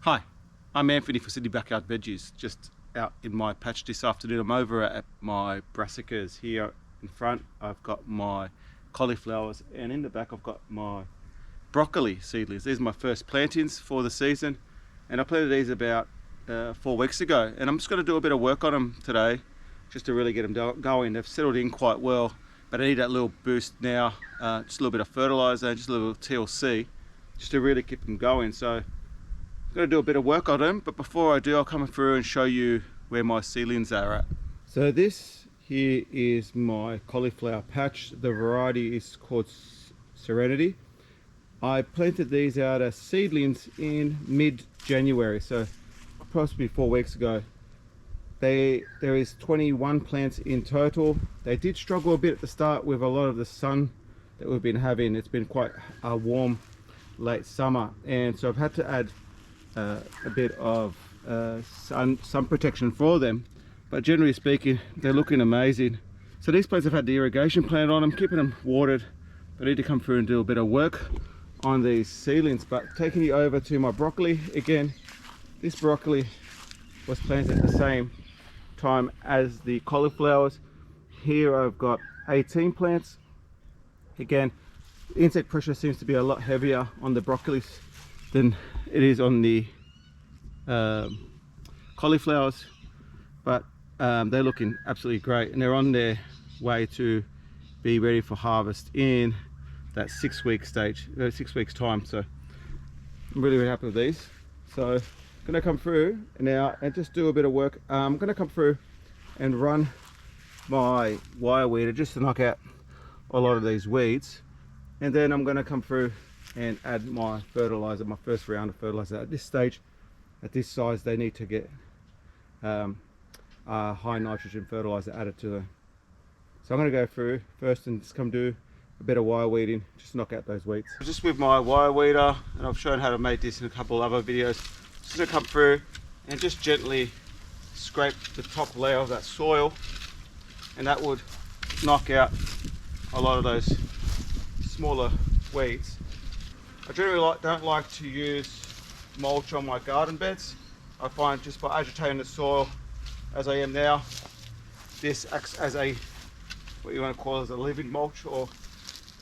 Hi, I'm Anthony for Sydney Backyard Veggies, just out in my patch this afternoon. I'm over at my brassicas. Here in front I've got my cauliflowers, and in the back I've got my broccoli seedlings. These are my first plantings for the season, and I planted these about 4 weeks ago, and I'm just going to do a bit of work on them today just to really get them going. They've settled in quite well, but I need that little boost now, just a little bit of fertilizer, just a little TLC, just to really keep them going. So I'm going to do a bit of work on them, but before I do, I'll come through and show you where my seedlings are at. So this here is my cauliflower patch. The variety is called Serenity. I planted these out as seedlings in mid-January, so approximately 4 weeks ago. There is 21 plants in total. They did struggle a bit at the start with a lot of the sun that we've been having. It's been quite a warm late summer, and so I've had to add a bit of sun protection for them, but generally speaking they're looking amazing. So these plants have had the irrigation plant on them, keeping them watered, but I need to come through and do a bit of work on these seedlings. But taking you over to my broccoli again, this broccoli was planted at the same time as the cauliflowers. Here I've got 18 plants. Again, insect pressure seems to be a lot heavier on the broccolis than it is on the cauliflowers, but they're looking absolutely great, and they're on their way to be ready for harvest in that 6 week stage, 6 weeks time. So I'm really happy with these. So I'm going to come through now and just do a bit of work. I'm going to come through and run my wire weeder just to knock out a lot of these weeds, and then I'm going to come through and add my fertilizer, my first round of fertilizer. At this stage, at this size, they need to get high nitrogen fertilizer added to them. So I'm going to go through first and just come do a bit of wire weeding, just knock out those weeds. Just with my wire weeder, and I've shown how to make this in a couple of other videos. Just going to come through and just gently scrape the top layer of that soil, and that would knock out a lot of those smaller weeds. I generally don't like to use mulch on my garden beds. I find just by agitating the soil as I am now, this acts as a, what you want to call as a living mulch, or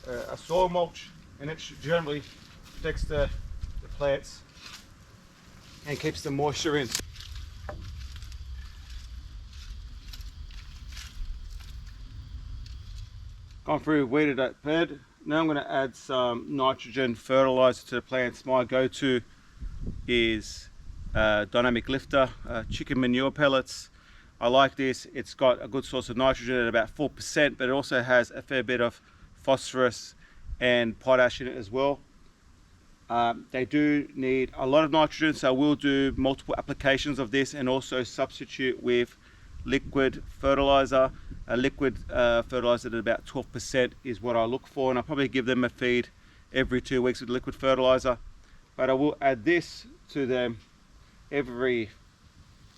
a soil mulch, and it generally protects the plants and keeps the moisture in. Gone through, weeded that bed. Now I'm going to add some nitrogen fertilizer to the plants. My go-to is dynamic lifter, chicken manure pellets. I like this. It's got a good source of nitrogen at about 4%, but it also has a fair bit of phosphorus and potash in it as well. They do need a lot of nitrogen, so we'll do multiple applications of this and also substitute with liquid fertilizer. A liquid fertilizer at about 12% is what I look for, and I'll probably give them a feed every 2 weeks with liquid fertilizer, but I will add this to them every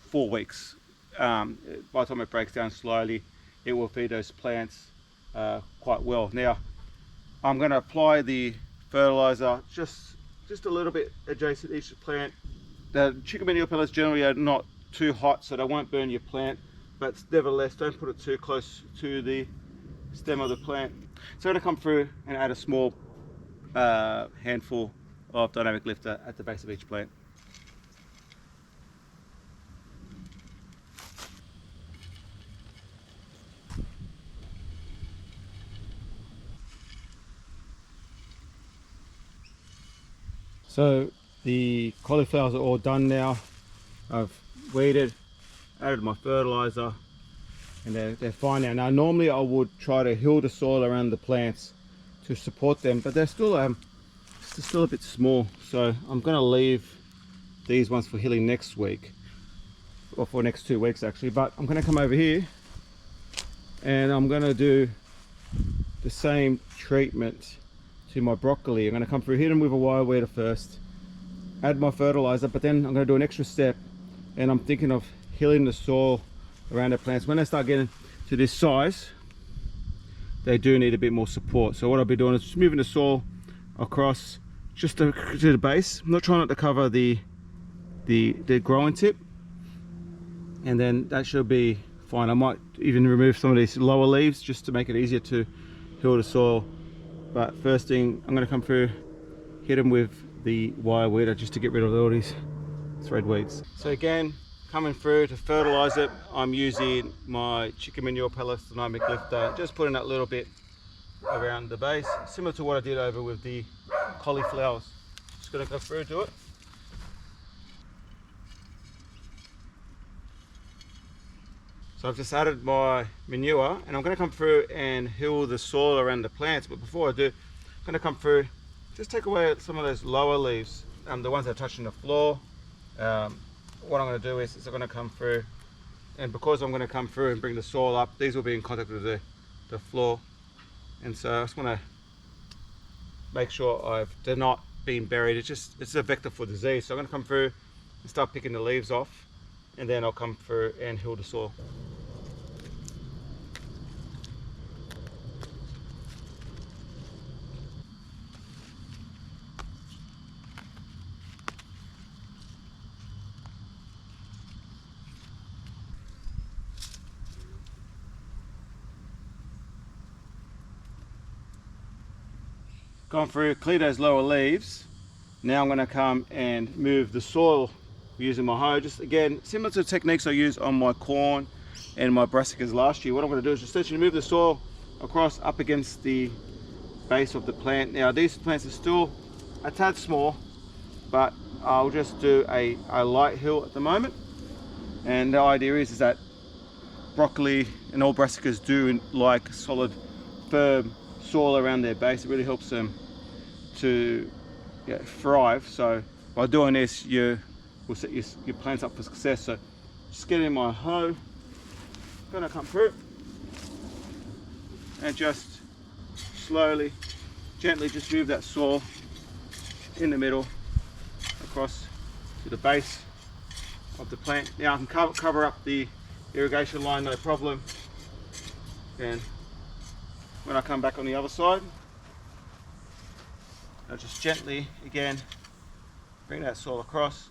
4 weeks. By the time it breaks down slowly, it will feed those plants quite well. Now I'm going to apply the fertilizer just a little bit adjacent to each plant. The chicken manure pellets generally are not too hot, so they won't burn your plant, but nevertheless, don't put it too close to the stem of the plant. So I'm going to come through and add a small handful of dynamic lifter at the base of each plant. So the cauliflowers are all done now. I've weeded, added my fertilizer, and they're fine now. Now normally I would try to hill the soil around the plants to support them, but they're still a bit small, so I'm going to leave these ones for hilling next week, or for next 2 weeks actually. But I'm going to come over here and I'm going to do the same treatment to my broccoli. I'm going to come through, hit them with a wire weeder first, add my fertilizer, but then I'm going to do an extra step, and I'm thinking of hilling the soil around the plants. When they start getting to this size, they do need a bit more support. So what I'll be doing is just moving the soil across just to the base. I'm not trying not to cover the the growing tip, and then that should be fine. I might even remove some of these lower leaves just to make it easier to heal the soil. But first thing, I'm going to come through, hit them with the wire weeder just to get rid of all these thread weeds. So again, coming through to fertilize it, I'm using my chicken manure pellets dynamic lifter, just putting that little bit around the base, similar to what I did over with the cauliflowers. Just going to go through to it. So I've just added my manure, and I'm going to come through and heal the soil around the plants. But before I do, I'm going to come through, just take away some of those lower leaves, the ones that are touching the floor. What I'm going to do is I'm going to come through, and because I'm going to come through and bring the soil up, these will be in contact with the floor. And so I just want to make sure they're not being buried. It's a vector for disease. So I'm going to come through and start picking the leaves off, and then I'll come through and heal the soil. Gone through, clear those lower leaves. Now I'm going to come and move the soil using my hoe. Just again, similar to the techniques I used on my corn and my brassicas last year. What I'm going to do is just essentially move the soil across up against the base of the plant. Now these plants are still a tad small, but I'll just do a light hill at the moment. And the idea is that broccoli and all brassicas do like solid, firm soil around their base. It really helps them to thrive. So by doing this, you will set your plants up for success. So just get in my hoe, gonna come through and just slowly, gently just move that soil in the middle across to the base of the plant. Now I can cover up the irrigation line, no problem. And when I come back on the other side, I'll just gently again bring that soil across.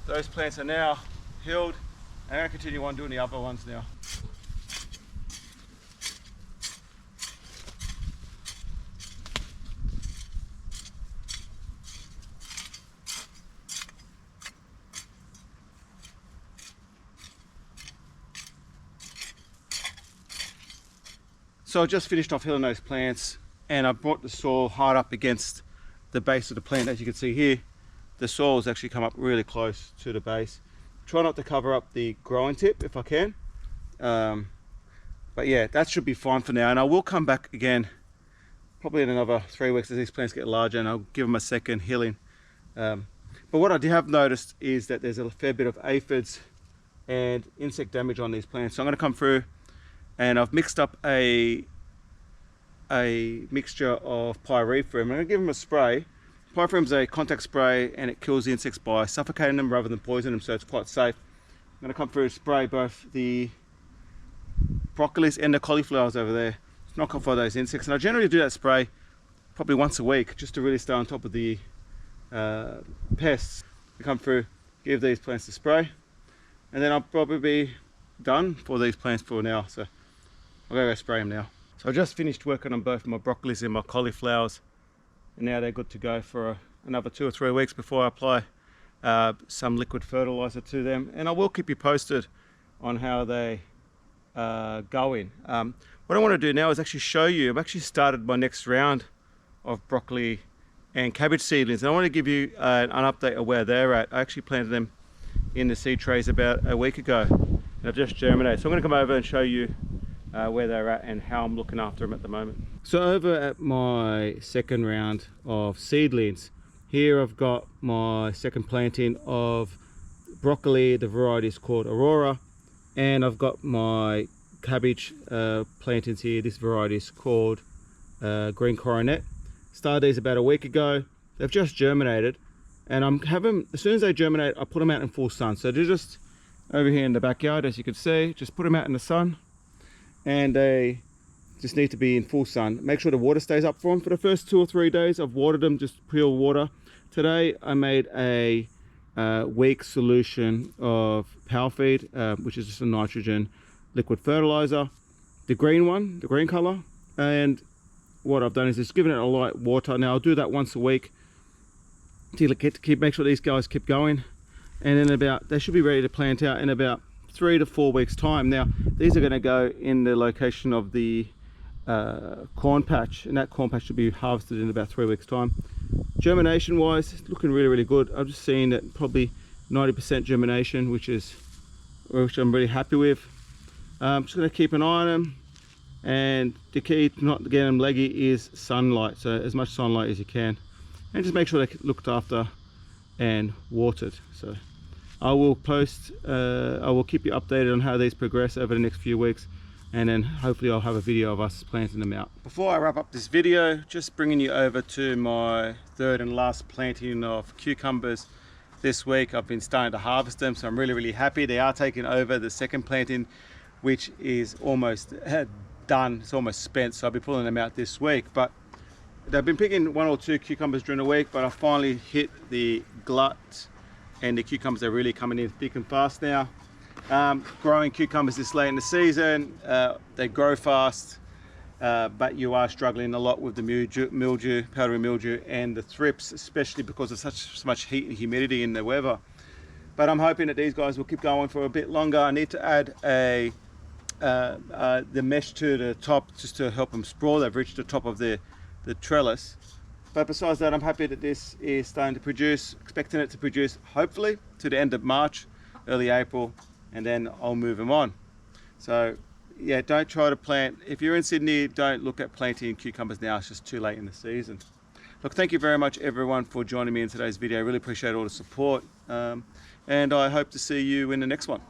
Those plants are now healed, and I'm going to continue on doing the other ones now. So I just finished off healing those plants, and I brought the soil hard up against the base of the plant. As you can see here, the soil has actually come up really close to the base. Try not to cover up the growing tip if I can. But yeah, that should be fine for now. And I will come back again probably in another 3 weeks as these plants get larger, and I'll give them a second healing. But what I have noticed is that there's a fair bit of aphids and insect damage on these plants. So I'm going to come through, and I've mixed up a mixture of pyrethrum. I'm going to give them a spray. Pyrethrum is a contact spray, and it kills the insects by suffocating them rather than poisoning them, so it's quite safe. I'm going to come through and spray both the broccolis and the cauliflowers over there to knock off all those insects. And I generally do that spray probably once a week just to really stay on top of the pests. I come through, give these plants a spray, and then I'll probably be done for these plants for now. So I'll go spray them now. So I just finished working on both my broccolis and my cauliflowers, and now they're good to go for another 2 or 3 weeks before I apply some liquid fertilizer to them. And I will keep you posted on how they going. What I want to do now is actually show you, I've actually started my next round of broccoli and cabbage seedlings, and I want to give you an update of where they're at. I actually planted them in the seed trays about a week ago, and I've just germinated. So I'm going to come over and show you where they're at and how I'm looking after them at the moment. So over at my second round of seedlings, here I've got my second planting of broccoli. The variety is called Aurora, and I've got my cabbage plantings here. This variety is called Green Coronet. Started these about a week ago. They've just germinated, and I'm having, as soon as they germinate, I put them out in full sun. So they're just over here in the backyard, as you can see. Just put them out in the sun, and they just need to be in full sun. Make sure the water stays up for them. For the first 2 or 3 days, I've watered them, just pure water. Today I made a weak solution of power feed, which is just a nitrogen liquid fertilizer, the green one, the green color. And what I've done is just given it a light water. Now I'll do that once a week to make sure these guys keep going, and then they should be ready to plant out in about 3 to 4 weeks time. Now these are going to go in the location of the corn patch, and that corn patch should be harvested in about 3 weeks time. Germination wise, it's looking really good. I've just seen that probably 90% germination, which I'm really happy with. I'm just going to keep an eye on them, and the key to not getting them leggy is sunlight, so as much sunlight as you can, and just make sure they're looked after and watered. So I will keep you updated on how these progress over the next few weeks, and then hopefully I'll have a video of us planting them out. Before I wrap up this video, just bringing you over to my third and last planting of cucumbers this week. I've been starting to harvest them, so I'm really happy. They are taking over the second planting, which is almost done. It's almost spent, so I'll be pulling them out this week. But they've been picking 1 or 2 cucumbers during the week, but I finally hit the glut, and the cucumbers are really coming in thick and fast now. Growing cucumbers this late in the season, they grow fast, but you are struggling a lot with the mildew, powdery mildew, and the thrips, especially because of so much heat and humidity in the weather. But I'm hoping that these guys will keep going for a bit longer. I need to add the mesh to the top just to help them sprawl. They've reached the top of the trellis. But besides that, I'm happy that this is starting to produce, expecting it to produce hopefully to the end of March, early April, and then I'll move them on. So yeah, don't try to plant, if you're in Sydney, don't look at planting cucumbers now. It's just too late in the season. Look, thank you very much everyone for joining me in today's video. I really appreciate all the support, and I hope to see you in the next one.